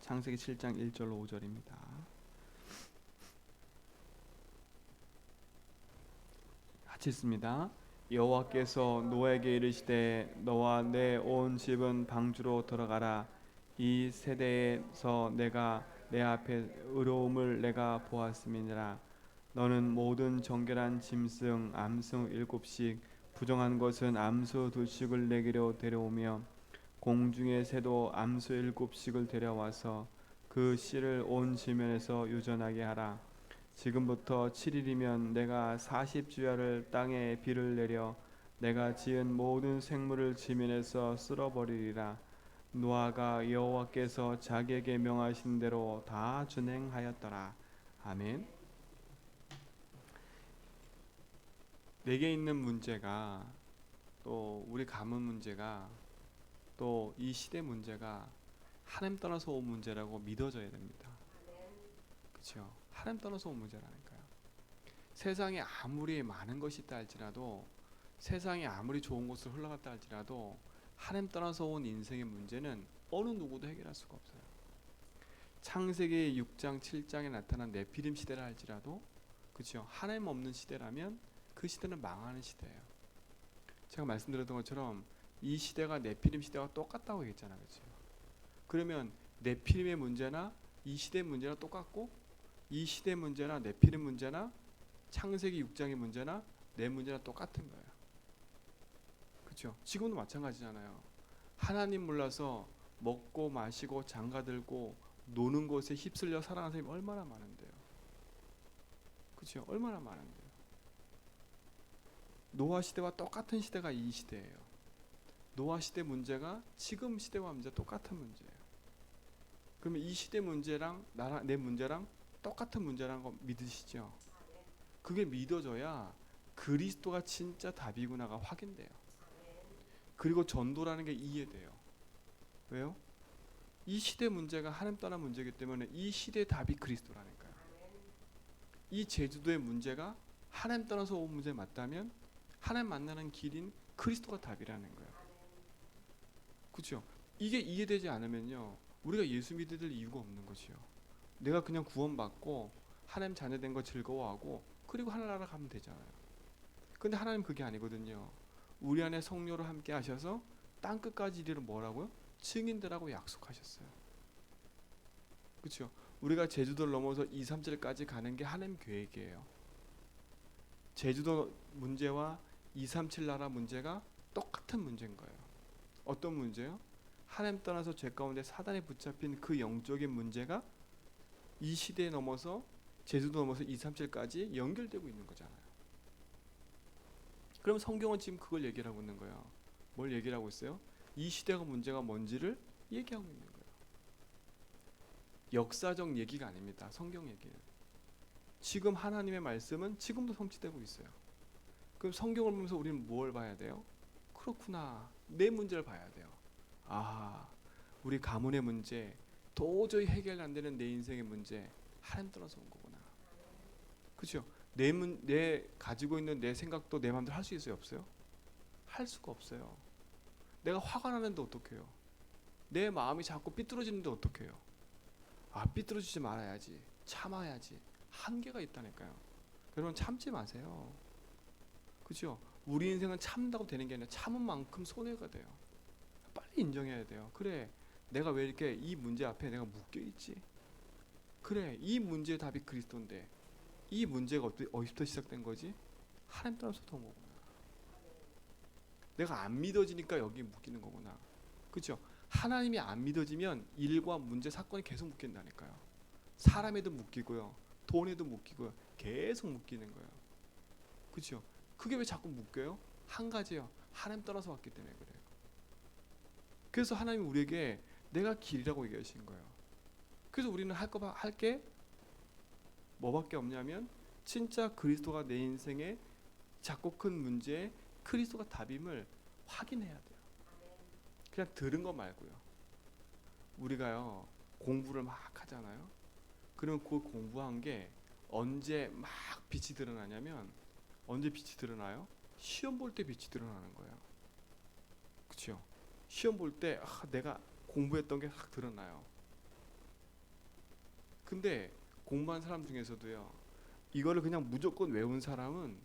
창세기 7장 1절로 5절입니다. 같이 읽습니다. 여호와께서 노아에게 이르시되 너와 내 온 집은 방주로 들어가라. 이 세대에서 내가 내 앞에 의로움을 내가 보았음이니라. 너는 모든 정결한 짐승 암승 7씩 부정한 것은 암수 2씩을 내기로 데려오며 공중의 새도 암수 7씩을 데려와서 그 씨를 온 지면에서 유전하게 하라. 지금부터 7일이면 내가 40주야를 땅에 비를 내려 내가 지은 모든 생물을 지면에서 쓸어버리리라. 노아가 여호와께서 자기에게 명하신 대로 다 준행하였더라. 아멘. 내게 있는 문제가, 또 우리 가문 문제가, 또 이 시대 문제가 하나님 떠나서 온 문제라고 믿어져야 됩니다. 그렇죠? 하나님 떠나서 온 문제라니까요. 세상에 아무리 많은 것이 있다 할지라도, 세상에 아무리 좋은 곳을 흘러갔다 할지라도 하나님 떠나서 온 인생의 문제는 어느 누구도 해결할 수가 없어요. 창세기 6장 7장에 나타난 네피림 시대라 할지라도, 그렇죠? 하나님 없는 시대라면 그 시대는 망하는 시대예요. 제가 말씀드렸던 것처럼 이 시대가 네피림 시대와 똑같다고 얘기했잖아요. 그렇죠? 그러면 네피림의 문제나 이 시대의 문제나 똑같고, 이 시대 문제나 네피림 문제나 창세기 6장의 문제나 내 문제나 똑같은 거예요. 그렇죠? 지금도 마찬가지잖아요. 하나님 몰라서 먹고 마시고 장가들고 노는 것에 휩쓸려 살아가는 사람이 얼마나 많은데요. 그렇죠? 얼마나 많은데요. 노아 시대와 똑같은 시대가 이 시대예요. 노아 시대 문제가 지금 시대와 문제 똑같은 문제예요. 그러면 이 시대 문제랑 내 문제랑 똑같은 문제라는 거 믿으시죠? 그게 믿어져야 그리스도가 진짜 답이구나가 확인돼요. 그리고 전도라는 게 이해돼요. 왜요? 이 시대 문제가 하나님 떠난 문제이기 때문에 이 시대의 답이 그리스도라니까요. 이 제주도의 문제가 하나님 떠나서 온 문제 맞다면 하나님 만나는 길인 그리스도가 답이라는 거예요. 그렇죠? 이게 이해되지 않으면요, 우리가 예수 믿을 이유가 없는 것이요. 내가 그냥 구원받고 하나님 자녀된 거 즐거워하고 그리고 하늘나라 가면 되잖아요. 근데 하나님 그게 아니거든요. 우리 안에 성령으로 함께 하셔서 땅 끝까지 이르러 뭐라고요? 증인들하고 약속하셨어요. 그렇죠? 우리가 제주도를 넘어서 2, 3절까지 가는 게 하나님 계획이에요. 제주도 문제와 2, 3, 7 나라 문제가 똑같은 문제인 거예요. 어떤 문제요? 하나님 떠나서 죄 가운데 사단에 붙잡힌 그 영적인 문제가 이 시대에 넘어서 제주도 넘어서 2, 3, 7까지 연결되고 있는 거잖아요. 그럼 성경은 지금 그걸 얘기를 하고 있는 거예요. 뭘 얘기를 하고 있어요? 이 시대가 문제가 뭔지를 얘기하고 있는 거예요. 역사적 얘기가 아닙니다. 성경 얘기는. 지금 하나님의 말씀은 지금도 성취되고 있어요. 그럼 성경을 보면서 우리는 뭘 봐야 돼요? 그렇구나, 내 문제를 봐야 돼요. 아, 우리 가문의 문제, 도저히 해결 안 되는 내 인생의 문제, 하나님 떠나서 온 거구나. 그렇죠? 내 가지고 있는 내 생각도 내 마음대로 할 수 있어요, 없어요? 할 수가 없어요. 내가 화가 나는데 어떡해요? 내 마음이 자꾸 삐뚤어지는데 어떡해요? 아, 삐뚤어지지 말아야지, 참아야지. 한계가 있다니까요. 여러분, 참지 마세요. 그렇죠? 우리 인생은 참는다고 되는 게 아니라 참은 만큼 손해가 돼요. 빨리 인정해야 돼요. 그래, 내가 왜 이렇게 이 문제 앞에 내가 묶여있지? 그래, 이 문제의 답이 그리스도인데 이 문제가 어디부터 시작된 거지? 하나님 따라서 온 거구나. 내가 안 믿어지니까 여기 묶이는 거구나. 그렇죠? 하나님이 안 믿어지면 일과 문제, 사건이 계속 묶인다니까요. 사람에도 묶이고요, 돈에도 묶이고요, 계속 묶이는 거예요. 그렇죠? 그게 왜 자꾸 묶여요? 한 가지요, 하나님 떠나서 왔기 때문에 그래요. 그래서 하나님이 우리에게 내가 길이라고 얘기하신 거예요. 그래서 우리는 할 게 뭐밖에 없냐면 진짜 그리스도가 내 인생의 작고 큰 문제에 그리스도가 답임을 확인해야 돼요. 그냥 들은 거 말고요. 우리가요, 공부를 막 하잖아요. 그러면 그 공부한 게 언제 막 빛이 드러나냐면, 언제 빛이 드러나요? 시험 볼 때 빛이 드러나는 거예요. 그렇죠? 시험 볼 때 내가 공부했던 게 확 드러나요. 근데 공부한 사람 중에서도요, 이거를 그냥 무조건 외운 사람은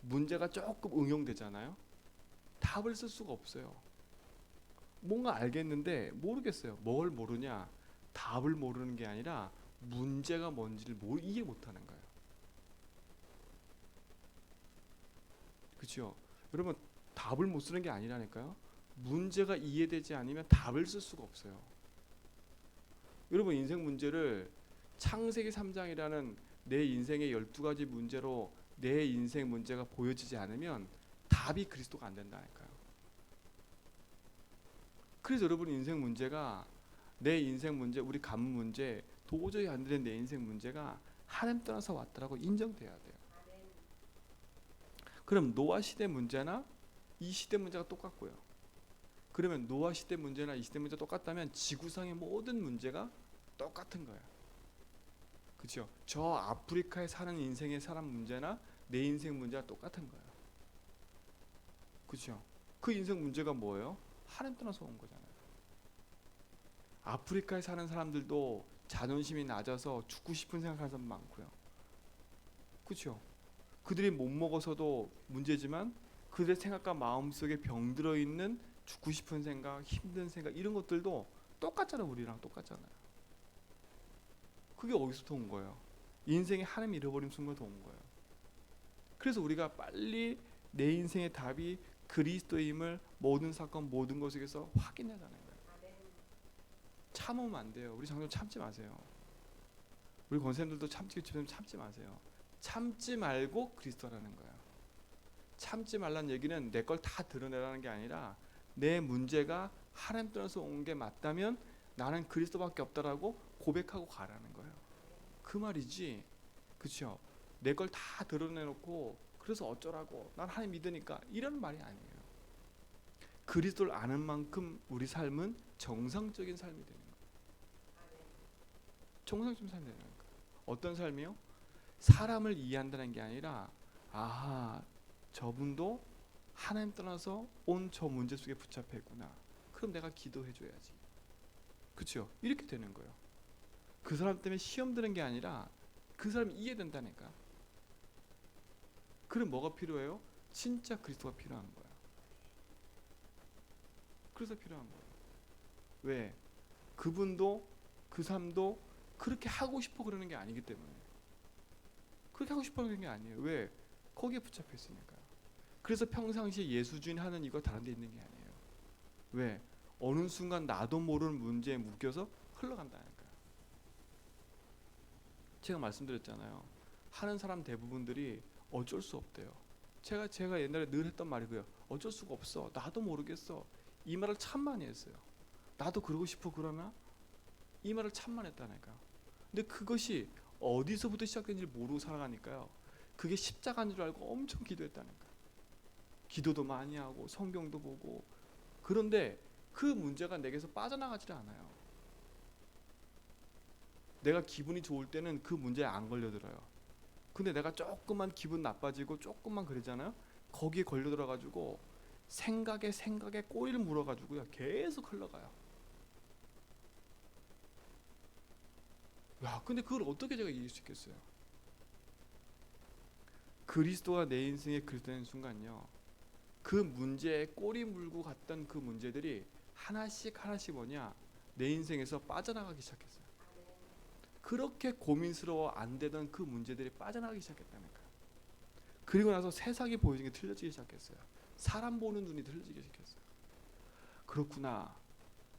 문제가 조금 응용되잖아요. 답을 쓸 수가 없어요. 뭔가 알겠는데 모르겠어요. 뭘 모르냐? 답을 모르는 게 아니라 문제가 뭔지를 이해 못하는 거예요. 그렇죠? 여러분, 답을 못 쓰는 게 아니라니까요. 문제가 이해되지 않으면 답을 쓸 수가 없어요. 여러분, 인생 문제를 창세기 3장이라는 내 인생의 12가지 문제로 내 인생 문제가 보여지지 않으면 답이 그리스도가 안 된다니까요. 그래서 여러분, 인생 문제가, 내 인생 문제, 우리 가문 문제, 도저히 안 되는 내 인생 문제가 하나님 떠나서 왔다라고 인정돼야 돼요. 그럼 노아 시대 문제나 이 시대 문제가 똑같고요. 그러면 노아 시대 문제나 이 시대 문제가 똑같다면 지구상의 모든 문제가 똑같은 거예요. 그렇죠? 저 아프리카에 사는 인생의 사람 문제나 내 인생 문제가 똑같은 거예요. 그렇죠? 그 인생 문제가 뭐예요? 하나님 떠나서 온 거잖아요. 아프리카에 사는 사람들도 자존심이 낮아서 죽고 싶은 생각하는 사람 많고요. 그렇죠? 그들이 못 먹어서도 문제지만 그들의 생각과 마음속에 병들어 있는 죽고 싶은 생각, 힘든 생각, 이런 것들도 똑같잖아요. 우리랑 똑같잖아요. 그게 어디서부터 온 거예요? 인생의 하나님 잃어버린 순간부터 온 거예요. 그래서 우리가 빨리 내 인생의 답이 그리스도임을 모든 사건 모든 것에서 확인해야 하는 거예요. 참으면 안 돼요. 우리 장로 참지 마세요. 우리 권사님들도 참지 마세요. 참지 말고 그리스도라는 거예요. 참지 말라는 얘기는 내 걸 다 드러내라는 게 아니라 내 문제가 하나님 떠나서 온 게 맞다면 나는 그리스도밖에 없다라고 고백하고 가라는 거예요. 그 말이지. 그렇죠? 내 걸 다 드러내놓고 그래서 어쩌라고, 난 하나님 믿으니까, 이런 말이 아니에요. 그리스도를 아는 만큼 우리 삶은 정상적인 삶이 되는 거예요. 정상적인 삶이 되는 거예요. 어떤 삶이요? 사람을 이해한다는 게 아니라, 아하, 저분도 하나님 떠나서 온 저 문제 속에 붙잡혀 있구나. 그럼 내가 기도해 줘야지. 그렇죠? 이렇게 되는 거예요. 그 사람 때문에 시험 드는 게 아니라 그 사람이 이해된다니까. 그럼 뭐가 필요해요? 진짜 그리스도가 필요한 거야. 그래서 필요한 거예요. 왜? 그분도 그 삶도 그렇게 하고 싶어 그러는 게 아니기 때문에. 그렇게 하고 싶어 그러는 게 아니에요. 왜? 거기에 붙잡혀 있으니까요. 그래서 평상시에 예수주인 하는 이거 다른 데 있는 게 아니에요. 왜? 어느 순간 나도 모르는 문제에 묶여서 흘러간다니까요. 제가 말씀드렸잖아요. 하는 사람 대부분들이 어쩔 수 없대요. 제가 옛날에 늘 했던 말이고요. 어쩔 수가 없어. 나도 모르겠어. 이 말을 참 많이 했어요. 나도 그러고 싶어 그러나? 이 말을 참 많이 했다니까요. 근데 그것이 어디서부터 시작된지 모르고 살아가니까요. 그게 십자가인 줄 알고 엄청 기도했다니까요. 기도도 많이 하고 성경도 보고. 그런데 그 문제가 내게서 빠져나가질 않아요. 내가 기분이 좋을 때는 그 문제에 안 걸려들어요. 근데 내가 조금만 기분 나빠지고 조금만 그러잖아요. 거기에 걸려들어가지고 생각에 꼬리를 물어가지고요. 계속 흘러가요. 야, 근데 그걸 어떻게 제가 이길 수 있겠어요? 그리스도가 내 인생에 그리스도인 순간요. 그 문제에 꼬리 물고 갔던 그 문제들이 하나씩 뭐냐? 내 인생에서 빠져나가기 시작했어요. 그렇게 고민스러워 안 되던 그 문제들이 빠져나가기 시작했다니까요. 그리고 나서 세상이 보이는 게 틀려지기 시작했어요. 사람 보는 눈이 틀려지기 시작했어요. 그렇구나.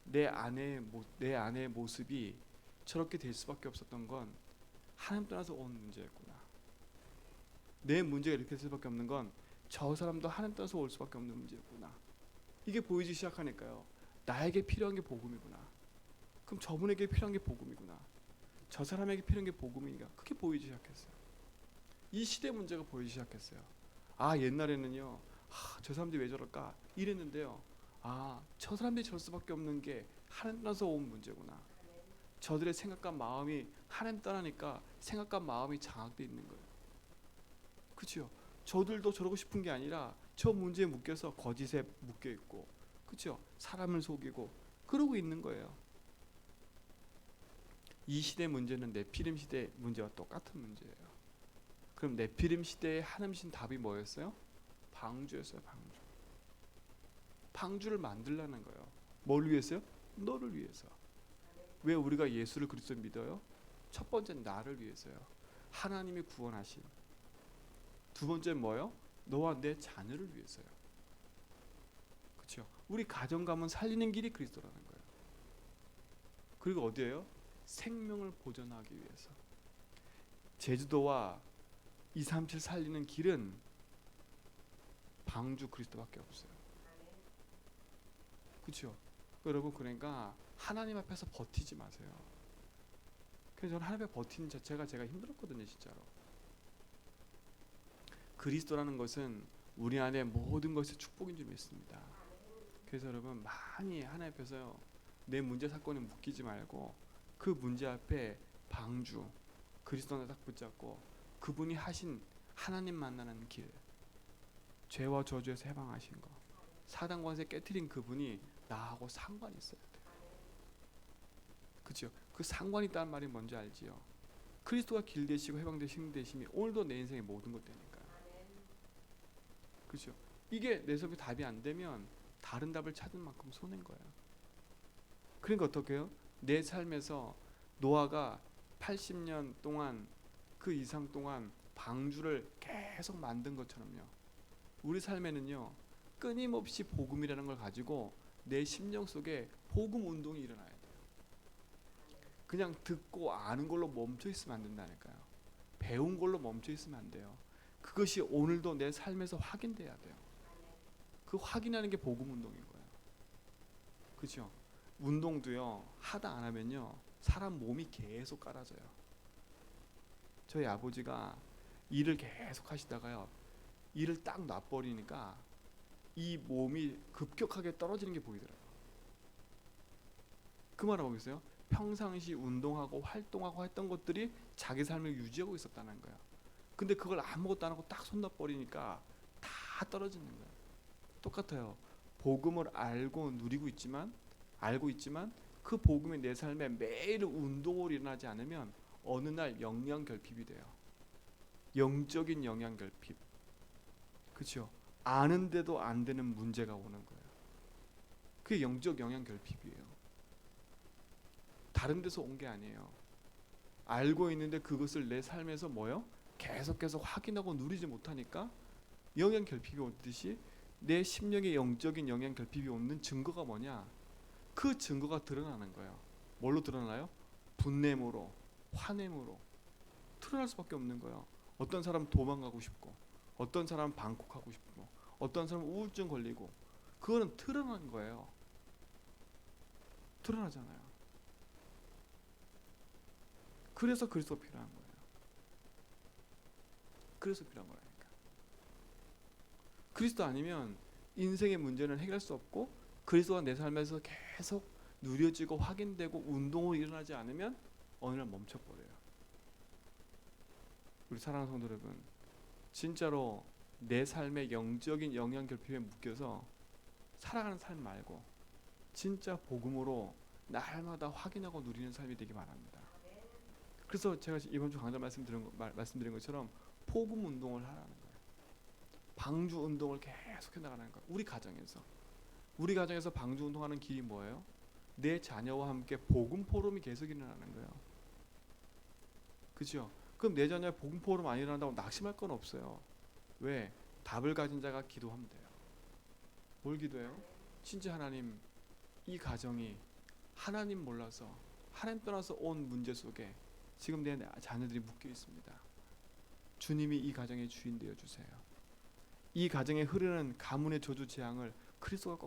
내 안의 모습이 저렇게 될 수밖에 없었던 건 하나님 떠나서 온 문제였구나. 내 문제가 이렇게 될 수밖에 없는 건 저 사람도 하나님 떠나서 올 수밖에 없는 문제였구나. 이게 보이기 시작하니까요. 나에게 필요한 게 복음이구나. 그럼 저분에게 필요한 게 복음이구나. 저 사람에게 필요한 게 복음인가? 그게 보이기 시작했어요. 이 시대 문제가 보이기 시작했어요. 아, 옛날에는요. 저 사람들이 왜 저럴까? 이랬는데요. 아, 저 사람들이 저럴 수밖에 없는 게 하나님 떠나서 온 문제구나. 저들의 생각과 마음이 하나님 떠나니까 생각과 마음이 장악되어 있는 거예요. 그렇죠? 저들도 저러고 싶은 게 아니라 저 문제에 묶여서 거짓에 묶여 있고, 그렇죠? 사람을 속이고 그러고 있는 거예요. 이 시대 문제는 네피림 시대 문제와 똑같은 문제예요. 그럼 네피림 시대의 한음신 답이 뭐였어요? 방주였어요. 방주. 방주를 만들라는 거예요. 뭘 위해서요? 너를 위해서. 왜 우리가 예수를 그리스도 믿어요? 첫 번째는 나를 위해서요. 하나님이 구원하신. 두 번째는 뭐요? 너와 내 자녀를 위해서요. 그렇죠? 우리 가정 가문 살리는 길이 그리스도라는 거예요. 그리고 어디예요? 생명을 보존하기 위해서. 제주도와 237 살리는 길은 방주 그리스도밖에 없어요. 그렇죠? 여러분, 그러니까 하나님 앞에서 버티지 마세요. 그래서 저는 하나님 앞에 버티는 자체가 제가 힘들었거든요, 진짜로. 그리스도라는 것은 우리 안에 모든 것이 축복인 줄 믿습니다. 그래서 여러분, 많이 하나님 앞에서요, 내 문제 사건에 묶이지 말고 그 문제 앞에 방주 그리스도를 딱 붙잡고 그분이 하신 하나님 만나는 길, 죄와 저주에서 해방하신 거, 사단 권세 깨트린 그분이 나하고 상관이 있어야 돼요. 그렇죠? 그 상관이 있다는 말이 뭔지 알지요? 그리스도가 길 되시고 해방 되신 되심이 오늘도 내 인생의 모든 것 되니까. 그렇죠? 이게 내 속에 답이 안 되면 다른 답을 찾은 만큼 손해인 거예요. 그러니까 어떻게 해요? 내 삶에서 노아가 80년 동안 그 이상 동안 방주를 계속 만든 것처럼요, 우리 삶에는요 끊임없이 복음이라는 걸 가지고 내 심령 속에 복음 운동이 일어나야 돼요. 그냥 듣고 아는 걸로 멈춰 있으면 안 된다니까요. 배운 걸로 멈춰 있으면 안 돼요. 그것이 오늘도 내 삶에서 확인돼야 돼요. 그 확인하는 게 복음 운동인 거예요. 그렇죠? 운동도요, 하다 안 하면요 사람 몸이 계속 깔아져요. 저희 아버지가 일을 계속 하시다가요, 일을 딱 놔버리니까 이 몸이 급격하게 떨어지는 게 보이더라고요. 그 말은 뭐겠어요? 평상시 운동하고 활동하고 했던 것들이 자기 삶을 유지하고 있었다는 거예요. 근데 그걸 아무것도 안 하고 딱 손 놔버리니까 다 떨어지는 거예요. 똑같아요. 복음을 알고 있지만 그 복음이 내 삶에 매일 운동으로 일어나지 않으면 어느 날 영양결핍이 돼요. 영적인 영양결핍. 그렇죠? 아는데도 안 되는 문제가 오는 거예요. 그게 영적 영양결핍이에요. 다른 데서 온 게 아니에요. 알고 있는데 그것을 내 삶에서 뭐요? 계속 확인하고 누리지 못하니까 영양결핍이 오듯이 내 심령의 영적인 영양결핍이 오는 증거가 뭐냐? 그 증거가 드러나는 거예요. 뭘로 드러나요? 분냄으로, 화냄으로 드러날 수밖에 없는 거예요. 어떤 사람은 도망가고 싶고, 어떤 사람은 방콕하고 싶고, 어떤 사람은 우울증 걸리고, 그거는 드러난 거예요. 드러나잖아요. 그래서 그리스도가 필요한 거예요. 그래서 필요한 거라니까. 그리스도 아니면 인생의 문제는 해결할 수 없고, 그리스도가 내 삶에서 계속 누려지고 확인되고 운동으로 일어나지 않으면 어느 날 멈춰버려요. 우리 사랑하는 성도 여러분, 진짜로 내 삶의 영적인 영양결핍에 묶여서 살아가는 삶 말고 진짜 복음으로 날마다 확인하고 누리는 삶이 되기 바랍니다. 그래서 제가 이번 주 강좌 말씀드린 것처럼 복음 운동을 하라는 거예요. 방주 운동을 계속해 나가는 거예요. 우리 가정에서 방주 운동하는 길이 뭐예요? 내 자녀와 함께 복음 포럼이 계속 일어나는 거예요. 그렇죠? 그럼 내 자녀의 복음 포럼 안 일어난다고 낙심할 건 없어요. 왜? 답을 가진 자가 기도하면 돼요. 뭘 기도해요? 진짜 하나님, 이 가정이 하나님 몰라서 하나님 떠나서 온 문제 속에 지금 내 자녀들이 묶여 있습니다. 주님이 이 가정의 주인 되어 주세요. 이 가정에 흐르는 가문의 저주 재앙을 그리스도가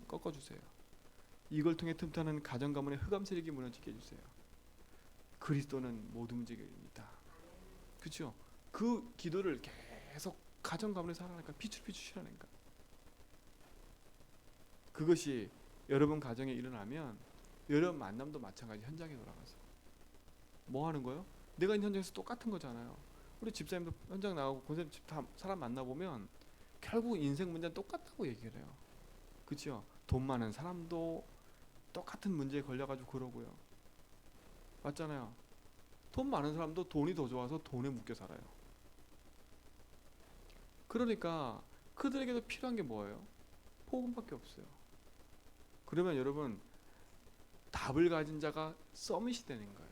꺾어주세요. 이걸 통해 틈타는 가정 가문의 흑암 세력이 무너지게 해주세요. 그리스도는 모든 문제가 해결입니다. 그렇죠? 그 기도를 계속 가정 가문에서 하라니까, 피출피출 실하니까. 그것이 여러분 가정에 일어나면 여러분 만남도 마찬가지. 현장에 돌아가서 뭐 하는 거예요? 내가 있는 현장에서 똑같은 거잖아요. 우리 집사님도 현장 나가고 권사님 집 사람 만나보면 결국 인생 문제는 똑같다고 얘기를 해요. 그렇죠? 돈 많은 사람도 똑같은 문제에 걸려가지고 그러고요. 맞잖아요. 돈 많은 사람도 돈이 더 좋아서 돈에 묶여 살아요. 그러니까 그들에게도 필요한 게 뭐예요? 복음밖에 없어요. 그러면 여러분, 답을 가진 자가 서밋이 되는 거예요.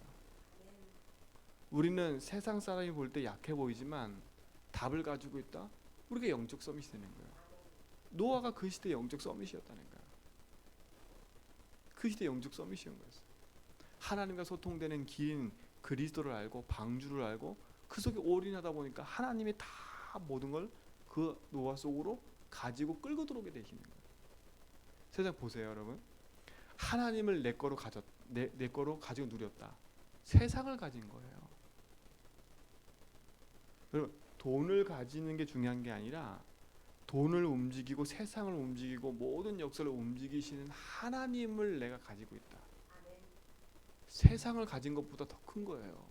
우리는 세상 사람이 볼 때 약해 보이지만 답을 가지고 있다? 우리가 영적 서밋이 되는 거예요. 노아가 그 시대 영적 서밋이었다는 거예요. 그 시대 영적 서밋이었던 거였어요. 하나님과 소통되는 길인 그리스도를 알고 방주를 알고 그 속에 올인하다 보니까 하나님이 다 모든 걸 그 노아 속으로 가지고 끌고 들어오게 되시는 거예요. 세상 보세요, 여러분. 하나님을 내 거로 내 거로 가지고 누렸다. 세상을 가진 거예요. 여러분, 돈을 가지는 게 중요한 게 아니라 돈을 움직이고 세상을 움직이고 모든 역사를 움직이시는 하나님을 내가 가지고 있다. 세상을 가진 것보다 더 큰 거예요.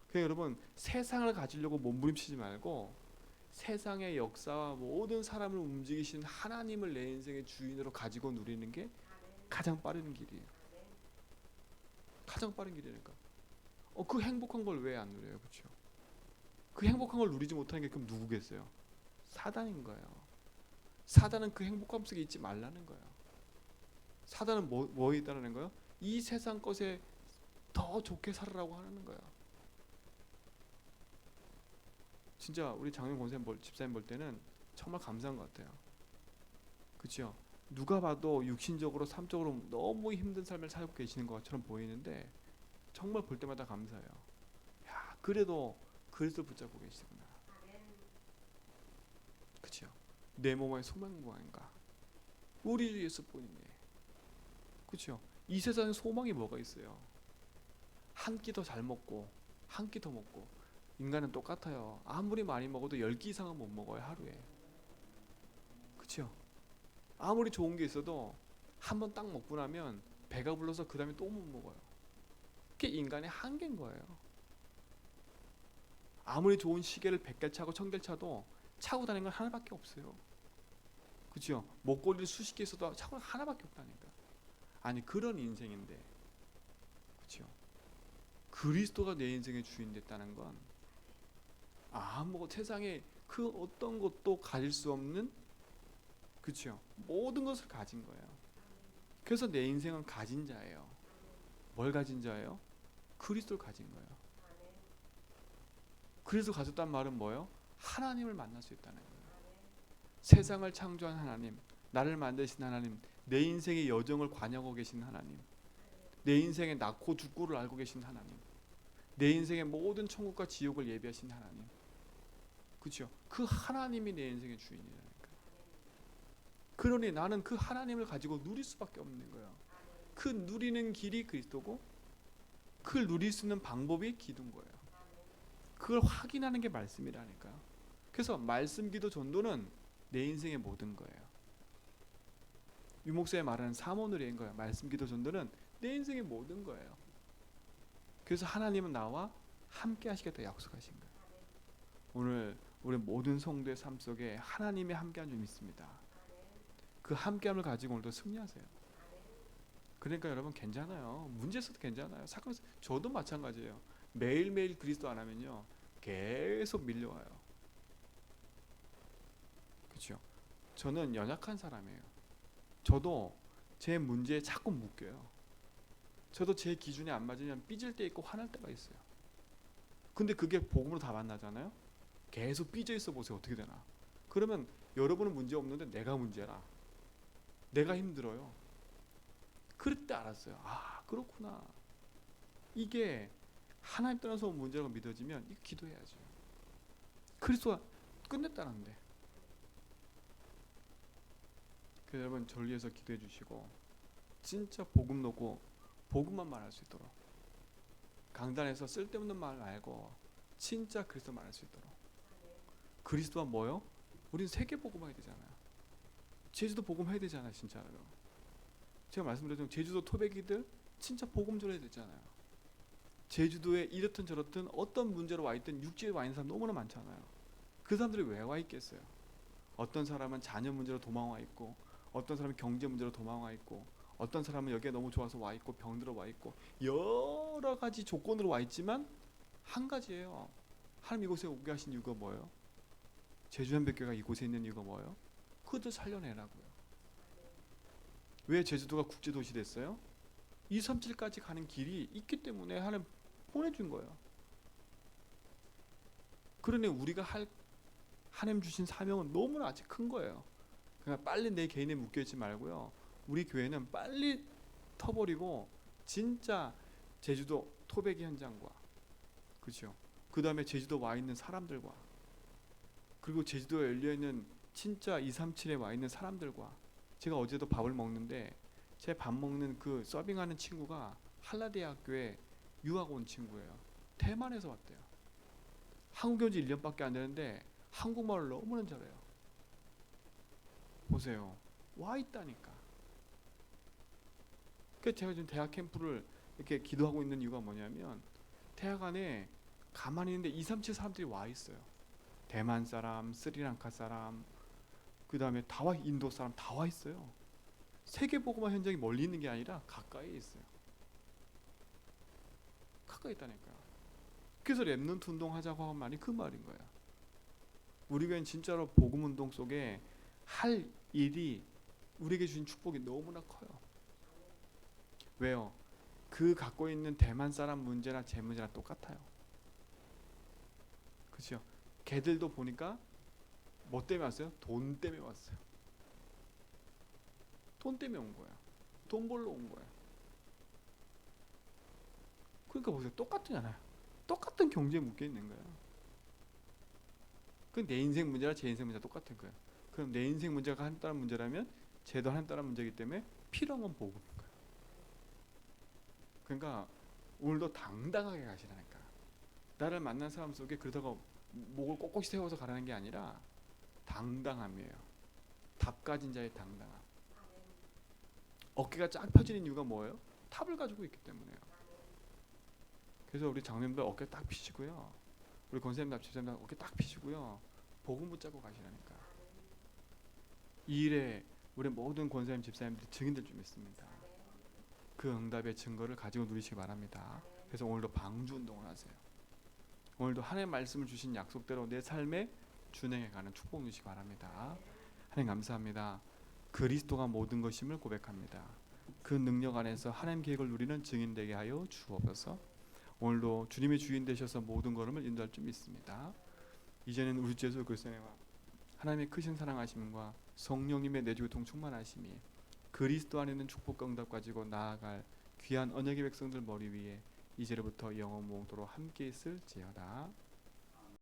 그러니까 여러분, 세상을 가지려고 몸부림치지 말고 세상의 역사와 모든 사람을 움직이시는 하나님을 내 인생의 주인으로 가지고 누리는 게 가장 빠른 길이에요. 가장 빠른 길이니까. 그 행복한 걸 왜 안 누려요, 그렇죠? 그 행복한 걸 누리지 못하는 게 그럼 누구겠어요? 사단인 거예요. 사단은 그 행복감 속에 있지 말라는 거예요. 사단은 뭐에 있다는 거예요? 이 세상 것에 더 좋게 살으라고 하는 거예요. 진짜 우리 장영 권사님 집사님 볼 때는 정말 감사한 것 같아요. 그렇죠? 누가 봐도 육신적으로 삶적으로 너무 힘든 삶을 살고 계시는 것처럼 보이는데 정말 볼 때마다 감사해요. 야, 그래도 그리스도 붙잡고 계시구나. 그렇죠? 내 몸의 소망이 뭐인가? 우리 주 예수뿐이네. 그렇죠? 이 세상에 소망이 뭐가 있어요? 한 끼 더 잘 먹고 한 끼 더 먹고. 인간은 똑같아요. 아무리 많이 먹어도 10끼 이상은 못 먹어요, 하루에. 그렇죠? 아무리 좋은 게 있어도 한 번 딱 먹고 나면 배가 불러서 그 다음에 또 못 먹어요. 그게 인간의 한계인 거예요. 아무리 좋은 시계를 100개 차고 1000개 차도 차고 다니는 건 하나밖에 없어요. 그렇죠? 목걸이를 수십 개 있어도 차고 하나밖에 없다니까. 아니, 그런 인생인데, 그렇죠? 그리스도가 내 인생의 주인 됐다는 건 세상에 그 어떤 것도 가질 수 없는, 그렇죠? 모든 것을 가진 거예요. 그래서 내 인생은 가진 자예요. 뭘 가진 자예요? 그리스도를 가진 거예요. 그리스도 가졌단 말은 뭐예요? 하나님을 만날 수 있다는 거예요. 세상을 창조한 하나님, 나를 만드신 하나님, 내 인생의 여정을 관여하고 계신 하나님, 내 인생의 낳고 죽고를 알고 계신 하나님, 내 인생의 모든 천국과 지옥을 예비하신 하나님, 그렇죠? 그 하나님이 내 인생의 주인이라니까. 그러니 나는 그 하나님을 가지고 누릴 수밖에 없는 거예요. 그 누리는 길이 그리스도고, 그걸 누릴 수 있는 방법이 기도인 거예요. 그걸 확인하는 게 말씀이라니까요. 그래서 말씀, 기도, 전도는 내 인생의 모든 거예요. 유목사의 말하는 사모누리인 거예요. 말씀, 기도, 전도는 내 인생의 모든 거예요. 그래서 하나님은 나와 함께 하시겠다 약속하신 거예요. 오늘 우리 모든 성도의 삶 속에 하나님의 함께함 좀 있습니다. 그 함께함을 가지고 오늘도 승리하세요. 그러니까 여러분, 괜찮아요. 문제 있어도 괜찮아요. 사건, 저도 마찬가지예요. 매일매일 그리스도 안 하면요 계속 밀려와요. 그렇죠? 저는 연약한 사람이에요. 저도 제 문제에 자꾸 묶여요. 저도 제 기준에 안 맞으면 삐질 때 있고 화날 때가 있어요. 근데 그게 복음으로 다 만나잖아요. 계속 삐져 있어 보세요. 어떻게 되나? 그러면 여러분은 문제 없는데 내가 문제라. 내가 힘들어요. 그럴 때 알았어요. 아, 그렇구나. 이게 하나님 떠나서 온 문제라고 믿어지면 이 기도해야죠. 그리스도가 끝냈다는데. 그래서 여러분, 저를 위해서 기도해 주시고 진짜 복음 놓고 복음만 말할 수 있도록, 강단에서 쓸데없는 말 말고 진짜 그리스도 말할 수 있도록. 그리스도가 뭐요? 우리는 세계 복음해야 되잖아요. 제주도 복음해야 되잖아요, 진짜로. 제가 말씀드렸던 제주도 토백이들 진짜 복음 전해야 되잖아요. 제주도에 이렇든 저렇든 어떤 문제로 와 있든 육지에 와 있는 사람 너무나 많잖아요. 그 사람들이 왜 와 있겠어요? 어떤 사람은 자녀 문제로 도망와 있고, 어떤 사람은 경제 문제로 도망와 있고, 어떤 사람은 여기에 너무 좋아서 와 있고 병들어 와 있고 여러 가지 조건으로 와 있지만 한 가지예요. 하나님 이곳에 오게 하신 이유가 뭐예요? 제주한백교가 이곳에 있는 이유가 뭐예요? 그것도 살려내라고요. 왜 제주도가 국제도시 됐어요? 237까지 가는 길이 있기 때문에 하나님 보내준 거예요. 그러니 우리가 할 하나님 주신 사명은 너무나 아직 큰 거예요. 그러니까 빨리 내 개인에 묶여있지 말고요. 우리 교회는 빨리 터버리고 진짜 제주도 토백이 현장과 그렇죠. 그 다음에 제주도 와 있는 사람들과 그리고 제주도에 열려 있는 진짜 237에 와 있는 사람들과 제가 어제도 밥을 먹는데 제 밥 먹는 그 서빙하는 친구가 한라대학교에 유학 온 친구예요. 대만에서 왔대요. 한국 온 지 1년밖에 안 되는데 한국말을 너무나 잘해요. 보세요. 와 있다니까. 그래서 제가 지금 대학 캠프를 이렇게 기도하고 있는 이유가 뭐냐면 대학 안에 가만히 있는데 237 사람들이 와 있어요. 대만 사람, 스리랑카 사람, 그 다음에 다 와, 인도 사람 다 와 있어요. 세계복음화 현장이 멀리 있는 게 아니라 가까이에 있어요. 가까이 있다니까요. 그래서 랩넌트 운동 하자고 한 말이 그 말인 거예요. 우리 교회는 진짜로 복음 운동 속에 할 일이 우리에게 주신 축복이 너무나 커요. 왜요? 그 갖고 있는 대만 사람 문제나 제 문제나 똑같아요. 그렇죠? 걔들도 보니까 뭐 때문에 왔어요? 돈 때문에 왔어요. 돈 때문에 온 거야. 돈 벌러 온 거야. 그러니까 보세요. 똑같잖아요. 똑같은 경제에 묶여 있는 거예요. 그 내 인생 문제랑 제 인생 문제가 똑같은 거예요. 그럼 내 인생 문제가 하나님 따른 문제라면 쟤도 하나님 따른 문제이기 때문에 필요한 복음인 거예요. 그러니까 오늘도 당당하게 가시라니까. 나를 만난 사람 속에 그러다가 목을 꼿꼿이 세워서 가라는 게 아니라 당당함이에요. 답 가진 자의 당당함. 어깨가 쫙 펴지는 이유가 뭐예요? 탑을 가지고 있기 때문에요. 그래서 우리 장로님들 어깨 딱 피시고요. 우리 권사님들, 집사님들 어깨 딱 피시고요. 복음 붙잡고 가시라니까. 이 일에 우리 모든 권사님, 집사님들 증인들 좀 있습니다. 그 응답의 증거를 가지고 누리시기 바랍니다. 그래서 오늘도 방주 운동을 하세요. 오늘도 하나님의 말씀을 주신 약속대로 내 삶에 준행해가는 축복 누리시기 바랍니다. 하나님 감사합니다. 그리스도가 모든 것임을 고백합니다. 그 능력 안에서 하나님 계획을 누리는 증인 되게 하여 주옵소서. 오늘도 주님의 주인 되셔서 모든 걸음을 인도할 줄 믿습니다. 이제는 우리 주 예수 그리스도의 하나님의 크신 사랑하심과 성령님의 내주교통 충만하심이 그리스도 안에 있는 축복과 응답 가지고 나아갈 귀한 언약의 백성들 머리 위에 이제로부터 영원 무궁토록 함께 있을지어다.